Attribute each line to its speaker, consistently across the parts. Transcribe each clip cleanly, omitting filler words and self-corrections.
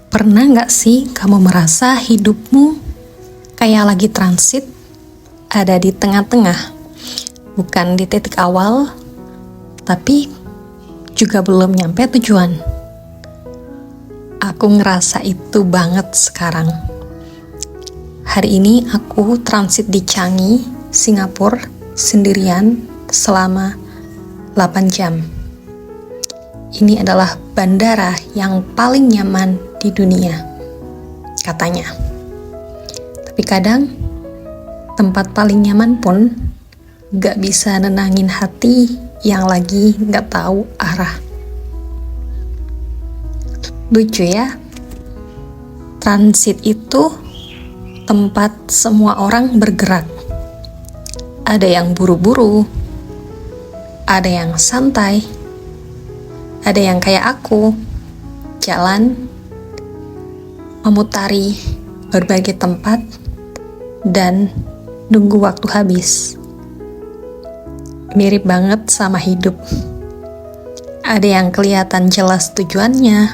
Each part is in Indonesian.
Speaker 1: Pernah nggak sih kamu merasa hidupmu kayak lagi transit, ada di tengah-tengah, bukan di titik awal, tapi juga belum nyampe tujuan? Aku ngerasa itu banget sekarang. Hari ini aku transit di Changi, Singapura, sendirian selama 8 jam. Ini adalah bandara yang paling nyaman di dunia, katanya. Tapi kadang, tempat paling nyaman pun gak bisa nenangin hati yang lagi gak tahu arah. Lucu ya, transit itu tempat semua orang bergerak. Ada yang buru-buru, ada yang santai, ada yang kayak aku, jalan, memutari berbagai tempat, dan nunggu waktu habis. Mirip banget sama hidup. Ada yang kelihatan jelas tujuannya,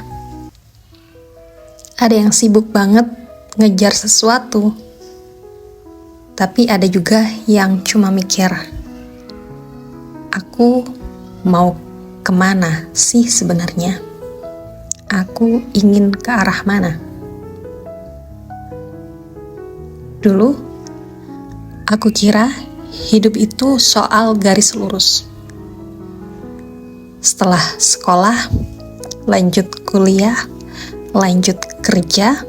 Speaker 1: ada yang sibuk banget ngejar sesuatu, tapi ada juga yang cuma mikir, aku mau kemana sih sebenarnya? Aku ingin ke arah mana? Dulu, aku kira hidup itu soal garis lurus. Setelah sekolah, lanjut kuliah, lanjut kerja,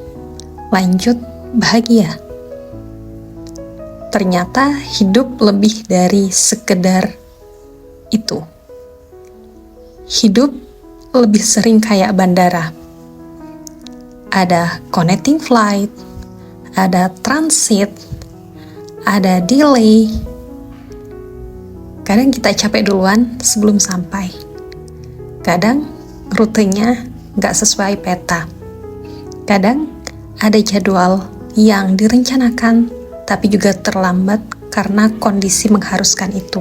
Speaker 1: lanjut bahagia. Ternyata hidup lebih dari sekedar itu. Hidup lebih sering kayak bandara. Ada connecting flight, ada transit, ada delay. Kadang kita capek duluan sebelum sampai. Kadang rutenya gak sesuai peta. Kadang ada jadwal yang direncanakan tapi juga terlambat karena kondisi mengharuskan itu.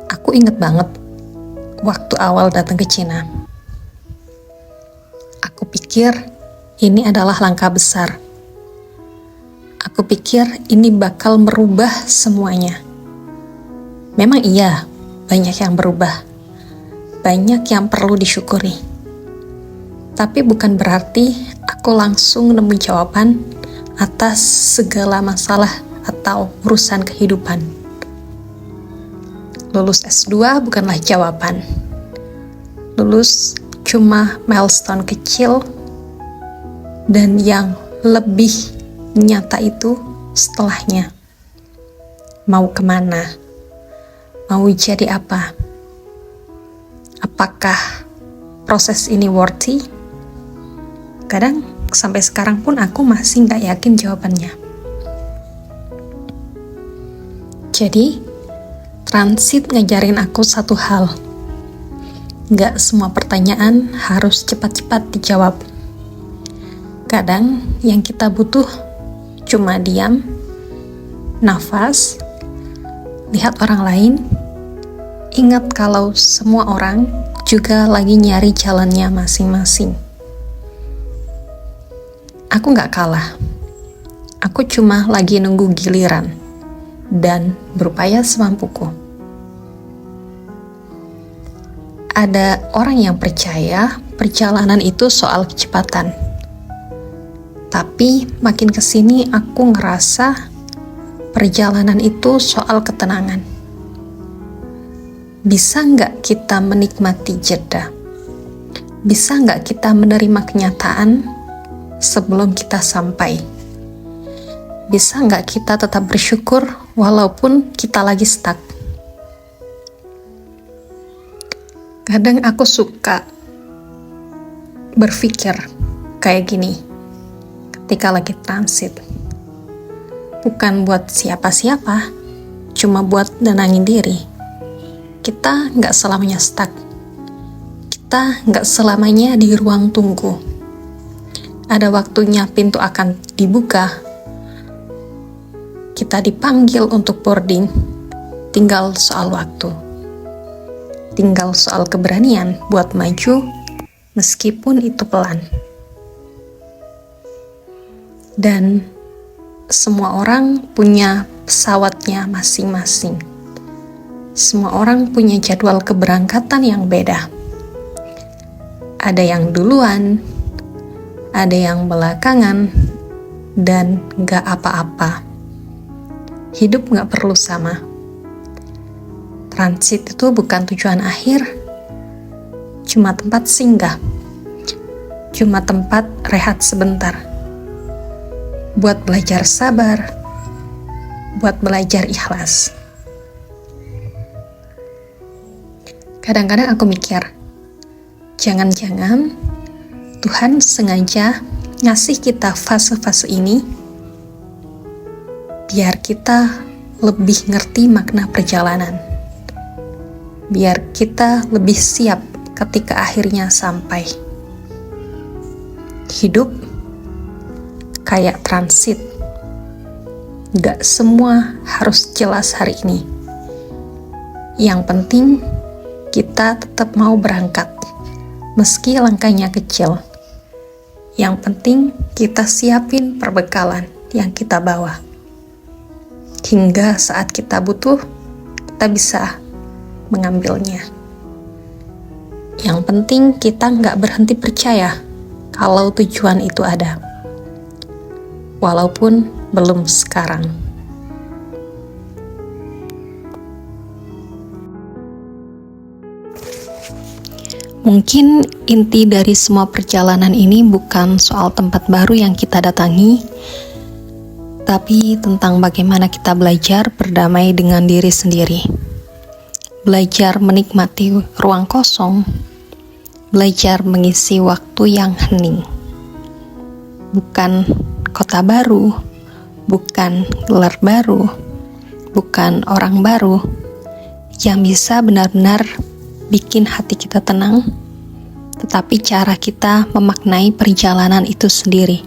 Speaker 1: Aku inget banget waktu awal datang ke Cina. Aku pikir ini adalah langkah besar. Aku pikir ini bakal merubah semuanya. Memang iya, banyak yang berubah. Banyak yang perlu disyukuri. Tapi bukan berarti aku langsung nemu jawaban atas segala masalah atau urusan kehidupan. Lulus S2 bukanlah jawaban. Lulus cuma milestone kecil, dan yang lebih nyata itu setelahnya. Mau kemana? Mau jadi apa? Apakah proses ini worthy? Kadang sampai sekarang pun aku masih gak yakin jawabannya. Jadi, transit ngajarin aku satu hal. Gak semua pertanyaan harus cepat-cepat dijawab. Kadang yang kita butuh cuma diam, nafas, lihat orang lain, ingat kalau semua orang juga lagi nyari jalannya masing-masing. Aku gak kalah. Aku cuma lagi nunggu giliran dan berupaya semampuku. Ada orang yang percaya perjalanan itu soal kecepatan. Tapi makin kesini aku ngerasa perjalanan itu soal ketenangan. Bisa nggak kita menikmati jeda? Bisa nggak kita menerima kenyataan sebelum kita sampai? Bisa nggak kita tetap bersyukur walaupun kita lagi stuck? Kadang aku suka berpikir kayak gini ketika lagi transit. Bukan buat siapa-siapa, cuma buat nenangin diri. Kita nggak selamanya stuck. Kita nggak selamanya di ruang tunggu. Ada waktunya pintu akan dibuka. Kita dipanggil untuk boarding. Tinggal soal waktu. Tinggal soal keberanian buat maju meskipun itu pelan. Dan semua orang punya pesawatnya masing-masing. Semua orang punya jadwal keberangkatan yang beda. Ada yang duluan, ada yang belakangan, dan gak apa-apa. Hidup gak perlu sama. Transit itu bukan tujuan akhir, cuma tempat singgah, cuma tempat rehat sebentar. Buat belajar sabar, buat belajar ikhlas. Kadang-kadang aku mikir, jangan-jangan Tuhan sengaja ngasih kita fase-fase ini biar kita lebih ngerti makna perjalanan. Biar kita lebih siap ketika akhirnya sampai. Hidup kayak transit. Gak semua harus jelas hari ini. Yang penting kita tetap mau berangkat, meski langkahnya kecil. Yang penting kita siapin perbekalan yang kita bawa. Hingga saat kita butuh, kita bisa mengambilnya. Yang penting kita nggak berhenti percaya kalau tujuan itu ada. Walaupun belum sekarang. Mungkin inti dari semua perjalanan ini bukan soal tempat baru yang kita datangi, tapi tentang bagaimana kita belajar berdamai dengan diri sendiri. Belajar menikmati ruang kosong, belajar mengisi waktu yang hening. Bukan kota baru, bukan gelar baru, bukan orang baru yang bisa benar-benar bikin hati kita tenang, tetapi cara kita memaknai perjalanan itu sendiri.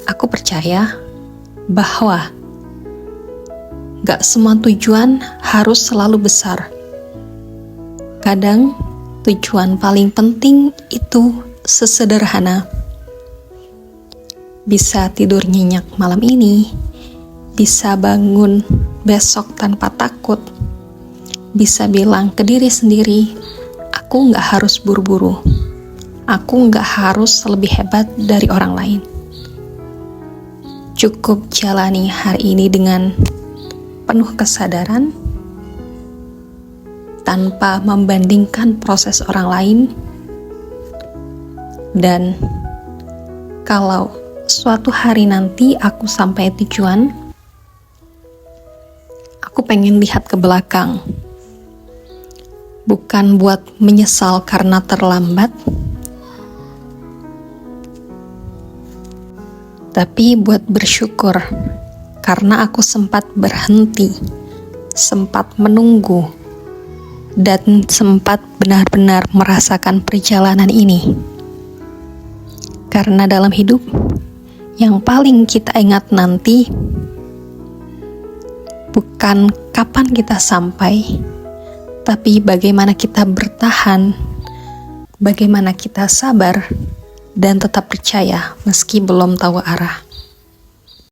Speaker 1: Aku percaya bahwa gak semua tujuan harus selalu besar. Kadang tujuan paling penting itu sesederhana. Bisa tidur nyenyak malam ini, bisa bangun besok tanpa takut, bisa bilang ke diri sendiri, aku gak harus buru-buru, aku gak harus lebih hebat dari orang lain. Cukup jalani hari ini dengan penuh kesadaran, tanpa membandingkan proses orang lain, dan kalau suatu hari nanti aku sampai tujuan, aku pengen lihat ke belakang. Bukan buat menyesal karena terlambat, tapi buat bersyukur karena aku sempat berhenti, sempat menunggu, dan sempat benar-benar merasakan perjalanan ini. Karena dalam hidup, yang paling kita ingat nanti bukan kapan kita sampai, tapi bagaimana kita bertahan, bagaimana kita sabar, dan tetap percaya meski belum tahu arah.